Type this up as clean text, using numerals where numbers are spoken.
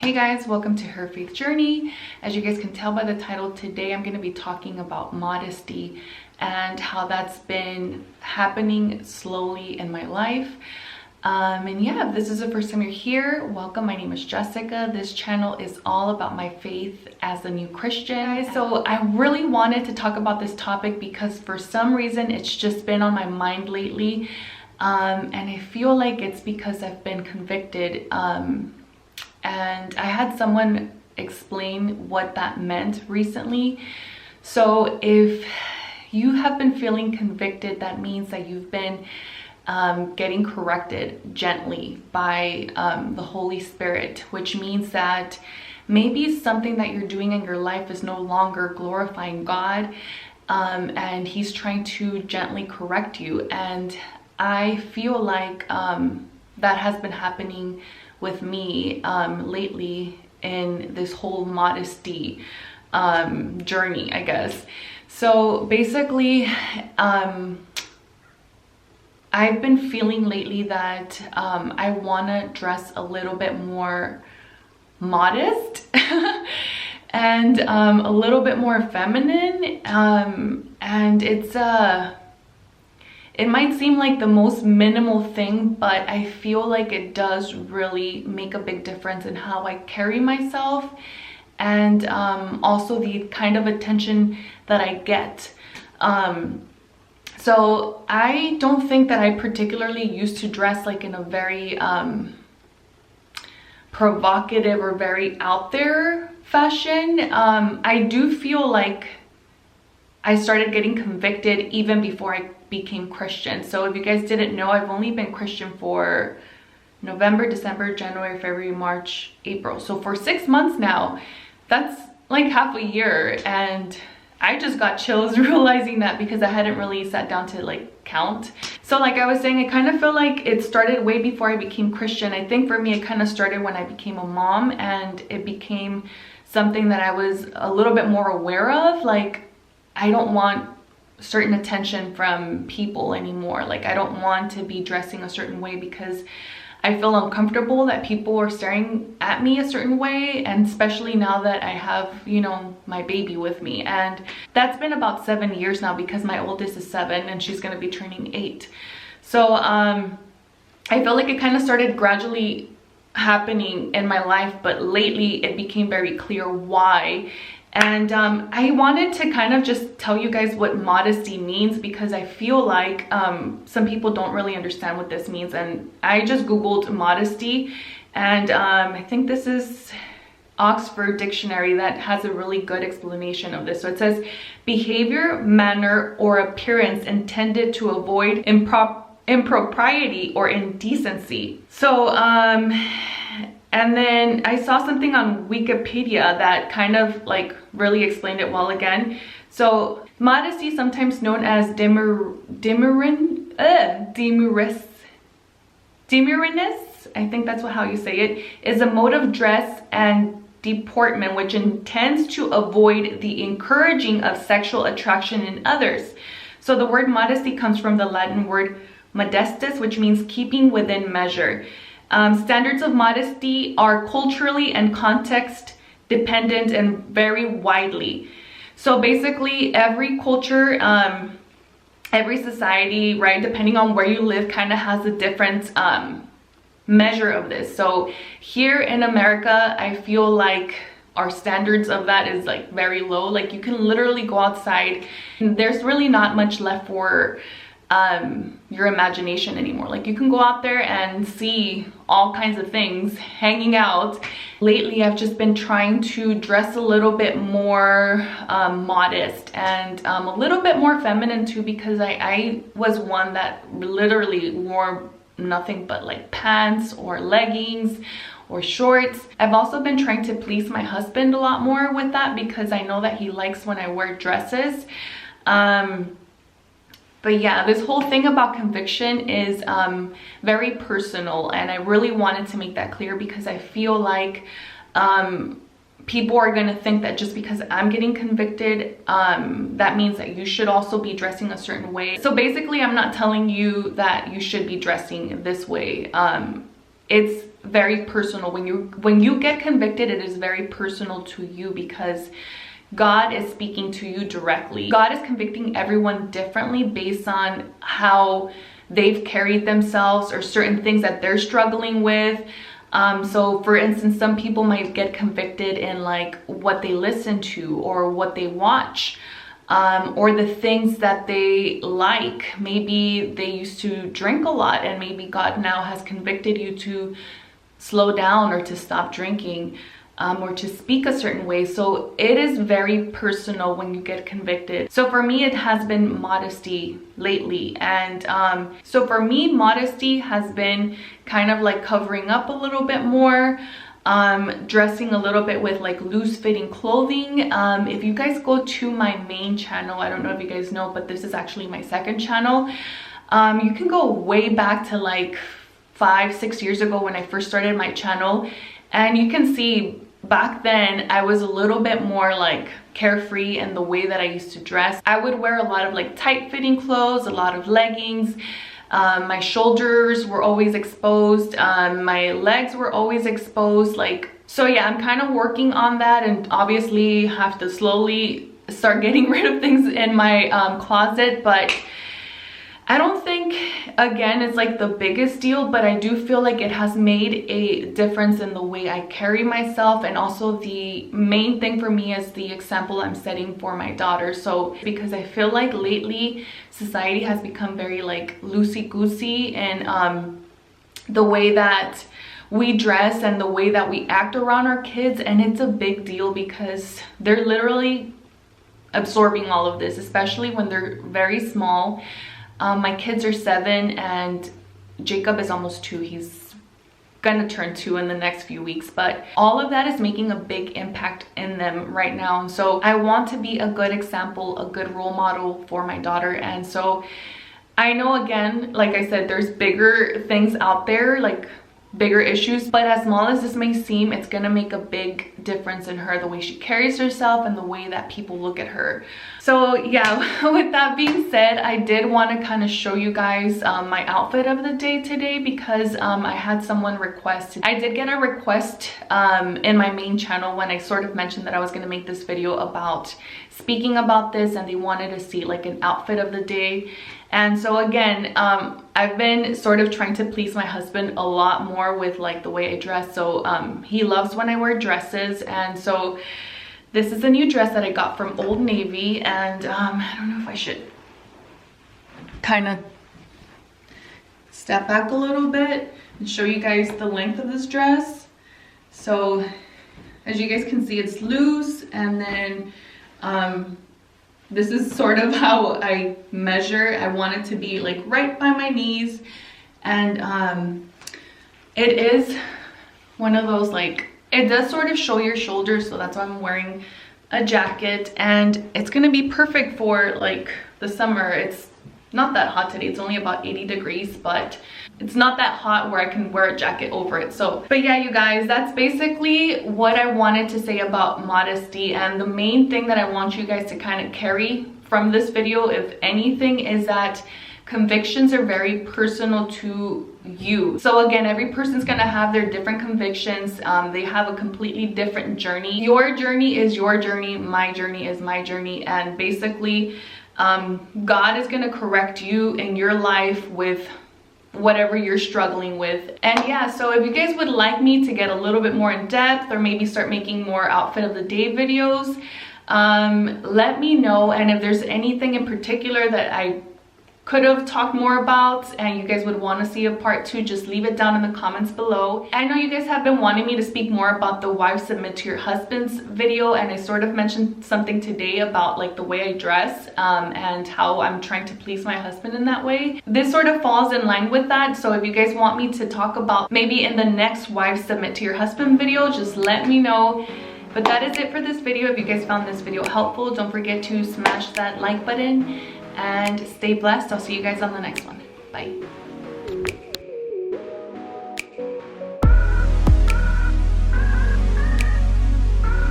Hey guys, welcome to Her Faith Journey. As you guys can tell by the title, today I'm going to be talking about modesty and how that's been happening slowly in my life. And yeah, if this is the first time you're here, welcome. My name is Jessica. This channel is all about my faith as a new Christian. So I really wanted to talk about this topic because for some reason it's just been on my mind lately. And I feel like it's because I've been convicted. And I had someone explain what that meant recently. So if you have been feeling convicted, that means that you've been getting corrected gently by the Holy Spirit, which means that maybe something that you're doing in your life is no longer glorifying God, and He's trying to gently correct you. And I feel like that has been happening with me lately in this whole modesty journey, I guess. So basically, I've been feeling lately that I want to dress a little bit more modest and a little bit more feminine, and it might seem like the most minimal thing, but I feel like it does really make a big difference in how I carry myself and also the kind of attention that I get. So I don't think that I particularly used to dress like in a very provocative or very out there fashion. I do feel like I started getting convicted even before I became Christian. So if you guys didn't know, I've only been Christian for November, December, January, February, March, April. So for 6 months now, that's like half a year. And I just got chills realizing that because I hadn't really sat down to like count. So like I was saying, I kind of feel like it started way before I became Christian. I think for me, it kind of started when I became a mom, and it became something that I was a little bit more aware of. Like, I don't want certain attention from people anymore. Like, I don't want to be dressing a certain way because I feel uncomfortable that people are staring at me a certain way, and especially now that I have, you know, my baby with me. And that's been about 7 years now because my oldest is 7 and she's going to be turning 8. So I feel like it kind of started gradually happening in my life, but lately it became very clear why. And I wanted to kind of just tell you guys what modesty means, because I feel like some people don't really understand what this means. And I just Googled modesty, and I think this is Oxford Dictionary that has a really good explanation of this. So it says behavior, manner, or appearance intended to avoid impropriety or indecency. So and then I saw something on Wikipedia that kind of like really explained it well again. So modesty, sometimes known as demurriness, I think that's how you say it, is a mode of dress and deportment which intends to avoid the encouraging of sexual attraction in others. So the word modesty comes from the Latin word modestus, which means keeping within measure. Standards of modesty are culturally and context dependent and vary widely. So basically every culture, every society, right, depending on where you live, kind of has a different measure of this. So here in America, I feel like our standards of that is like very low. Like, you can literally go outside and there's really not much left for your imagination anymore. Like, you can go out there and see all kinds of things hanging out. Lately, I've just been trying to dress a little bit more modest and a little bit more feminine too, because I was one that literally wore nothing but like pants or leggings or shorts. I've also been trying to please my husband a lot more with that, because I know that he likes when I wear dresses. But yeah, this whole thing about conviction is very personal, and I really wanted to make that clear because I feel like people are going to think that just because I'm getting convicted, that means that you should also be dressing a certain way. So basically, I'm not telling you that you should be dressing this way. it's very personal. When you get convicted, it is very personal to you because God is speaking to you directly. God is convicting everyone differently based on how they've carried themselves or certain things that they're struggling with. So for instance, some people might get convicted in like what they listen to or what they watch, or the things that they like. Maybe they used to drink a lot and maybe God now has convicted you to slow down or to stop drinking, or to speak a certain way. So it is very personal when you get convicted. So for me, it has been modesty lately. And so for me, modesty has been kind of like covering up a little bit more, dressing a little bit with like loose fitting clothing. If you guys go to my main channel, I don't know if you guys know, but this is actually my second channel. You can go way back to like 5-6 years ago when I first started my channel, and you can see back then I was a little bit more like carefree in the way that I used to dress. I would wear a lot of like tight fitting clothes, a lot of leggings. My shoulders were always exposed. My legs were always exposed. So yeah, I'm kind of working on that, and obviously have to slowly start getting rid of things in my closet. But I don't think, again, it's like the biggest deal, but I do feel like it has made a difference in the way I carry myself. And also the main thing for me is the example I'm setting for my daughter. So because I feel like lately society has become very like loosey-goosey and the way that we dress and the way that we act around our kids. And it's a big deal because they're literally absorbing all of this, especially when they're very small. My kids are 7 and Jacob is almost 2. He's gonna turn 2 in the next few weeks, but all of that is making a big impact in them right now. So I want to be a good example, a good role model for my daughter. And so I know, again, like I said, there's bigger things out there, like bigger issues, but as small as this may seem, it's gonna make a big difference in her, the way she carries herself and the way that people look at her. So yeah, with that being said, I did want to kind of show you guys my outfit of the day today because I had someone request. I did get a request in my main channel when I sort of mentioned that I was going to make this video about speaking about this, and they wanted to see like an outfit of the day. And so again, I've been sort of trying to please my husband a lot more with like the way I dress. So he loves when I wear dresses, and so this is a new dress that I got from Old Navy, and I don't know if I should kind of step back a little bit and show you guys the length of this dress. So as you guys can see, it's loose, and then this is sort of how I measure. I want it to be like right by my knees, and it is one of those, like, it does sort of show your shoulders, so that's why I'm wearing a jacket, and it's gonna be perfect for like the summer. It's not that hot today, it's only about 80 degrees, but it's not that hot where I can wear a jacket over it. So, but yeah, you guys, that's basically what I wanted to say about modesty. And the main thing that I want you guys to kind of carry from this video, if anything, is that convictions are very personal to you. So again, every person's gonna have their different convictions. They have a completely different journey. Your journey is your journey, my journey is my journey, and basically God is gonna correct you in your life with whatever you're struggling with. And yeah, so if you guys would like me to get a little bit more in depth, or maybe start making more outfit of the day videos, let me know. And if there's anything in particular that I could have talked more about and you guys would want to see a part 2, just leave it down in the comments below. I know you guys have been wanting me to speak more about the wives submit to your husbands video, and I sort of mentioned something today about like the way I dress and how I'm trying to please my husband in that way. This sort of falls in line with that. So if you guys want me to talk about maybe in the next wives submit to your husband video, just let me know. But that is it for this video. If you guys found this video helpful, don't forget to smash that like button and stay blessed. I'll see you guys on the next one. Bye.